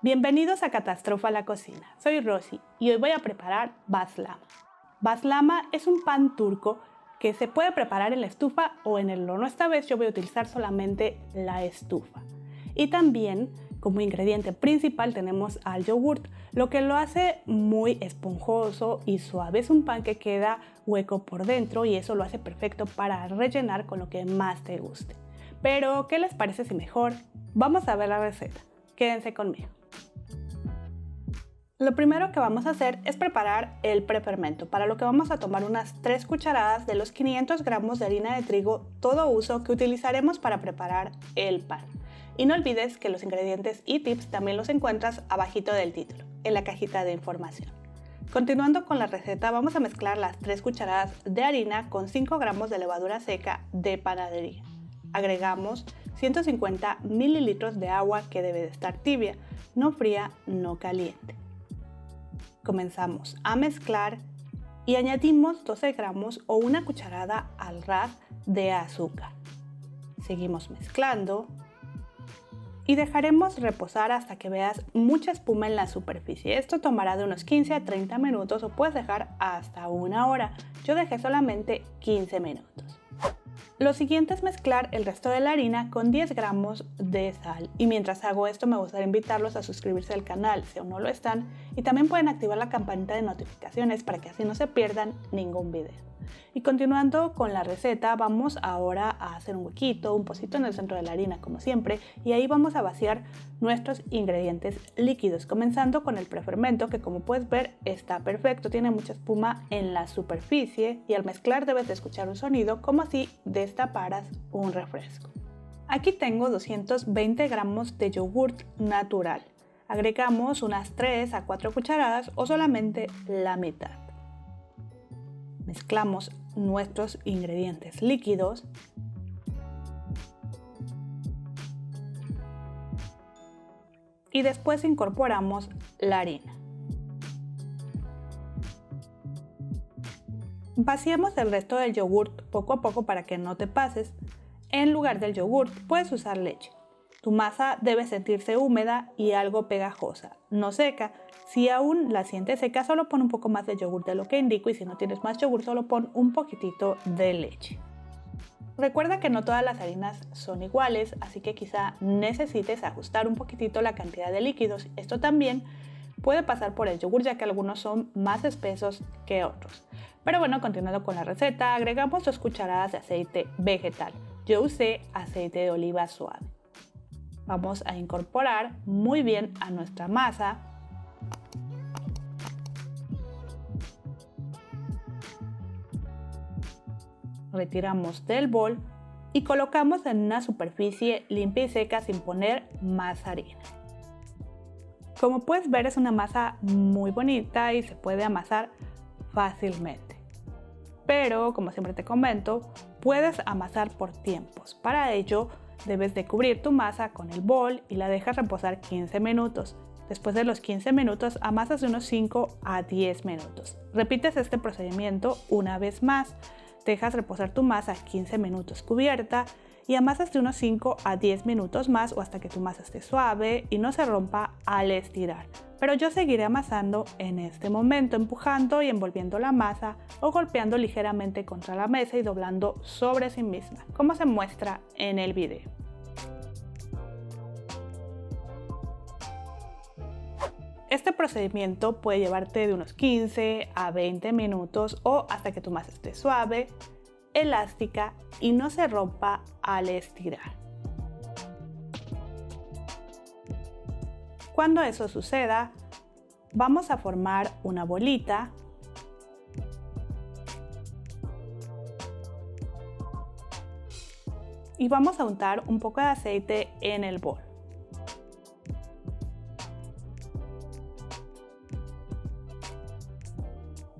Bienvenidos a Catástrofe a la Cocina. Soy Rosy y hoy voy a preparar baslama. Baslama es un pan turco que se puede preparar en la estufa o en el horno. Esta vez yo voy a utilizar solamente la estufa. Y también como ingrediente principal tenemos al yogurt, lo que lo hace muy esponjoso y suave. Es un pan que queda hueco por dentro y eso lo hace perfecto para rellenar con lo que más te guste. Pero, ¿qué les parece si mejor vamos a ver la receta? Quédense conmigo. Lo primero que vamos a hacer es preparar el prefermento, para lo que vamos a tomar unas 3 cucharadas de los 500 gramos de harina de trigo todo uso que utilizaremos para preparar el pan. Y no olvides que los ingredientes y tips también los encuentras abajito del título, en la cajita de información. Continuando con la receta, vamos a mezclar las 3 cucharadas de harina con 5 gramos de levadura seca de panadería. Agregamos 150 mililitros de agua que debe de estar tibia, no fría, no caliente. Comenzamos a mezclar y añadimos 12 gramos o una cucharada al ras de azúcar. Seguimos mezclando y dejaremos reposar hasta que veas mucha espuma en la superficie. Esto tomará de unos 15 a 30 minutos o puedes dejar hasta una hora. Yo dejé solamente 15 minutos. Lo siguiente es mezclar el resto de la harina con 10 gramos de sal. Y mientras hago esto me gustaría invitarlos a suscribirse al canal si aún no lo están. Y también pueden activar la campanita de notificaciones para que así no se pierdan ningún video. Y continuando con la receta, vamos ahora a hacer un huequito, un pocito en el centro de la harina como siempre. Y ahí vamos a vaciar nuestros ingredientes líquidos, comenzando con el prefermento, que como puedes ver está perfecto, tiene mucha espuma en la superficie y al mezclar debes de escuchar un sonido como si destaparas un refresco. Aquí tengo 220 gramos de yogurt natural. Agregamos unas 3 a 4 cucharadas o solamente la mitad. Mezclamos nuestros ingredientes líquidos y después incorporamos la harina. Vaciamos el resto del yogurt poco a poco para que no te pases. En lugar del yogurt puedes usar leche. Tu masa debe sentirse húmeda y algo pegajosa, no seca. Si aún la sientes seca, solo pon un poco más de yogur de lo que indico, y si no tienes más yogur, solo pon un poquitito de leche. Recuerda que no todas las harinas son iguales, así que quizá necesites ajustar un poquitito la cantidad de líquidos. Esto también puede pasar por el yogur, ya que algunos son más espesos que otros. Pero bueno, continuando con la receta, agregamos 2 cucharadas de aceite vegetal. Yo usé aceite de oliva suave. Vamos a incorporar muy bien a nuestra masa. Retiramos del bol y colocamos en una superficie limpia y seca sin poner más harina. Como puedes ver, es una masa muy bonita y se puede amasar fácilmente. Pero, como siempre te comento, puedes amasar por tiempos. Para ello, debes de cubrir tu masa con el bol y la dejas reposar 15 minutos. Después de los 15 minutos, amasas de unos 5 a 10 minutos. Repites este procedimiento una vez más. Dejas reposar tu masa 15 minutos cubierta y amasas de unos 5 a 10 minutos más o hasta que tu masa esté suave y no se rompa al estirar. Pero yo seguiré amasando en este momento, empujando y envolviendo la masa o golpeando ligeramente contra la mesa y doblando sobre sí misma, como se muestra en el video. Este procedimiento puede llevarte de unos 15 a 20 minutos o hasta que tu masa esté suave, elástica y no se rompa al estirar. Cuando eso suceda, vamos a formar una bolita y vamos a untar un poco de aceite en el bol.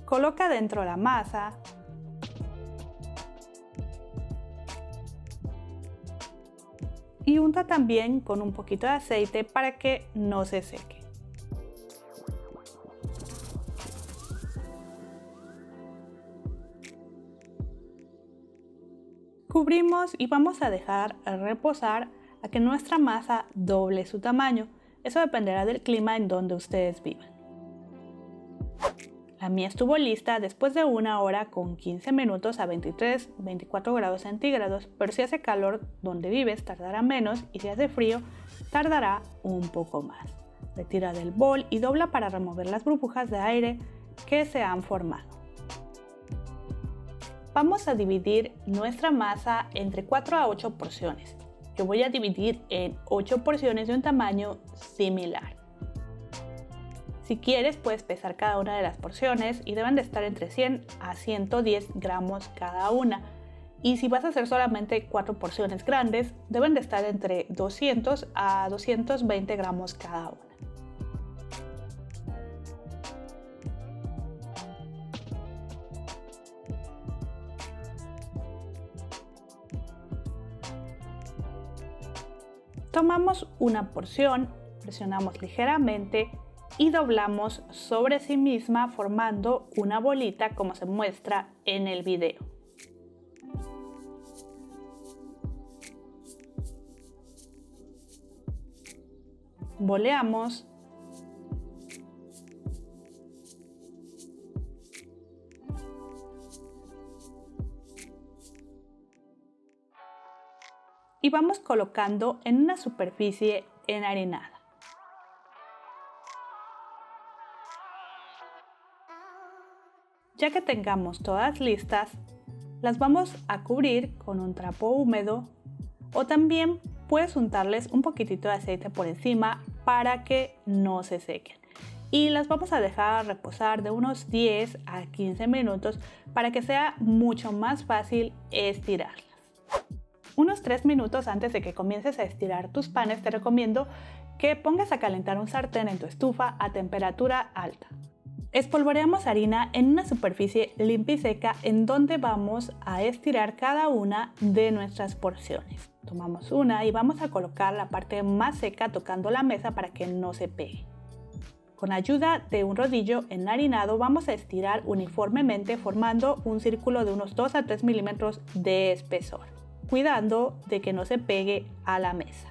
Coloca dentro la masa y unta también con un poquito de aceite para que no se seque. Cubrimos y vamos a dejar reposar a que nuestra masa doble su tamaño. Eso dependerá del clima en donde ustedes vivan. La mía estuvo lista después de 1 hora con 15 minutos a 23-24 grados centígrados, pero si hace calor donde vives tardará menos y si hace frío tardará un poco más. Retira del bol y dobla para remover las burbujas de aire que se han formado. Vamos a dividir nuestra masa entre 4 a 8 porciones. Yo voy a dividir en 8 porciones de un tamaño similar. Si quieres, puedes pesar cada una de las porciones y deben de estar entre 100 a 110 gramos cada una. Y si vas a hacer solamente 4 porciones grandes, deben de estar entre 200 a 220 gramos cada una. Tomamos una porción, presionamos ligeramente y doblamos sobre sí misma formando una bolita como se muestra en el video. Boleamos. Y vamos colocando en una superficie enharinada. Ya que tengamos todas listas, las vamos a cubrir con un trapo húmedo o también puedes untarles un poquitito de aceite por encima para que no se sequen. Y las vamos a dejar reposar de unos 10 a 15 minutos para que sea mucho más fácil estirarlas. Unos 3 minutos antes de que comiences a estirar tus panes te recomiendo que pongas a calentar un sartén en tu estufa a temperatura alta. Espolvoreamos harina en una superficie limpia y seca en donde vamos a estirar cada una de nuestras porciones. Tomamos una y vamos a colocar la parte más seca tocando la mesa para que no se pegue. Con ayuda de un rodillo enharinado vamos a estirar uniformemente formando un círculo de unos 2 a 3 milímetros de espesor, cuidando de que no se pegue a la mesa.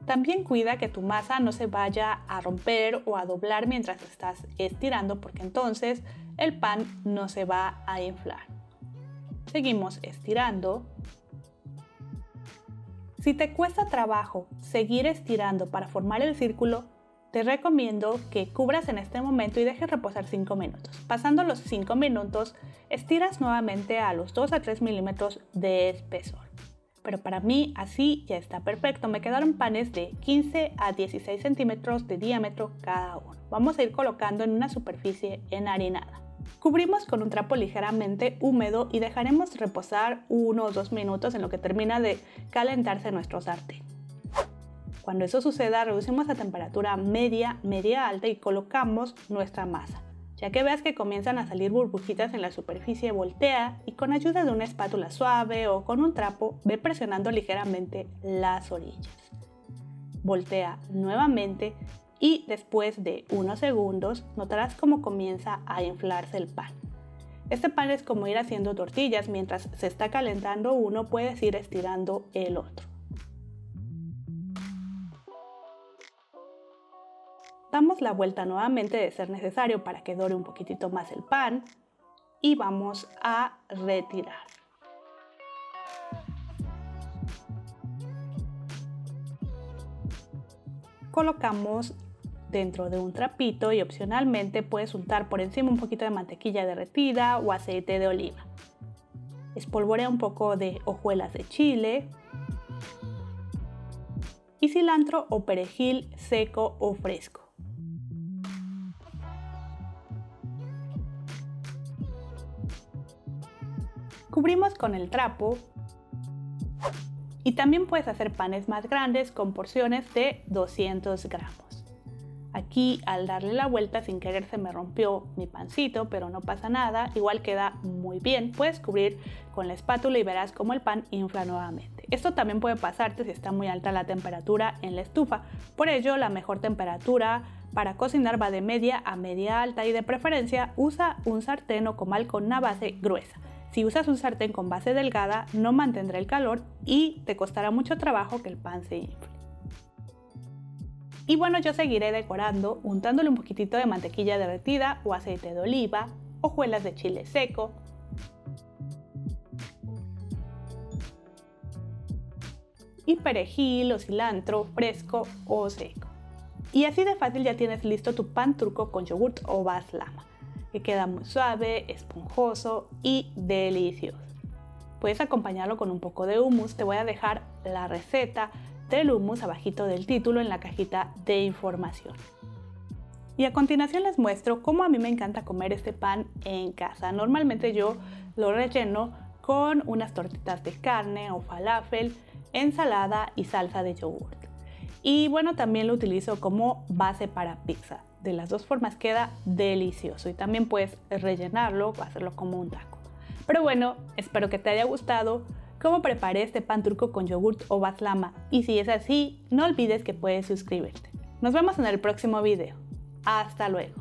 También cuida que tu masa no se vaya a romper o a doblar mientras estás estirando porque entonces el pan no se va a inflar. Seguimos estirando. Si te cuesta trabajo seguir estirando para formar el círculo, te recomiendo que cubras en este momento y dejes reposar 5 minutos. Pasando los 5 minutos, estiras nuevamente a los 2 a 3 milímetros de espesor. Pero para mí así ya está perfecto. Me quedaron panes de 15 a 16 centímetros de diámetro cada uno. Vamos a ir colocando en una superficie enharinada. Cubrimos con un trapo ligeramente húmedo y dejaremos reposar 1 o 2 minutos en lo que termina de calentarse nuestro sartén. Cuando eso suceda, reducimos a temperatura media alta y colocamos nuestra masa. Ya que veas que comienzan a salir burbujitas en la superficie, voltea y con ayuda de una espátula suave o con un trapo, ve presionando ligeramente las orillas. Voltea nuevamente y después de unos segundos notarás cómo comienza a inflarse el pan. Este pan es como ir haciendo tortillas, mientras se está calentando uno puedes ir estirando el otro. Damos la vuelta nuevamente de ser necesario para que dore un poquitito más el pan y vamos a retirar. Colocamos dentro de un trapito y opcionalmente puedes untar por encima un poquito de mantequilla derretida o aceite de oliva. Espolvorea un poco de hojuelas de chile y cilantro o perejil seco o fresco. Cubrimos con el trapo y también puedes hacer panes más grandes con porciones de 200 gramos. Aquí al darle la vuelta sin querer se me rompió mi pancito, pero no pasa nada, igual queda muy bien. Puedes cubrir con la espátula y verás cómo el pan infla nuevamente. Esto también puede pasarte si está muy alta la temperatura en la estufa, por ello la mejor temperatura para cocinar va de media a media alta y de preferencia usa un sartén o comal con una base gruesa. Si usas un sartén con base delgada, no mantendrá el calor y te costará mucho trabajo que el pan se infle. Y bueno, yo seguiré decorando untándole un poquitito de mantequilla derretida o aceite de oliva, hojuelas de chile seco, y perejil o cilantro fresco o seco. Y así de fácil ya tienes listo tu pan turco con yogurt o baslama, que queda muy suave, esponjoso y delicioso. Puedes acompañarlo con un poco de hummus. Te voy a dejar la receta del hummus abajito del título en la cajita de información. Y a continuación les muestro cómo a mí me encanta comer este pan en casa. Normalmente yo lo relleno con unas tortitas de carne o falafel, ensalada y salsa de yogurt. Y bueno, también lo utilizo como base para pizza. De las dos formas queda delicioso y también puedes rellenarlo o hacerlo como un taco. Pero bueno, espero que te haya gustado cómo preparé este pan turco con yogurt o baslama, y si es así, no olvides que puedes suscribirte. Nos vemos en el próximo video. Hasta luego.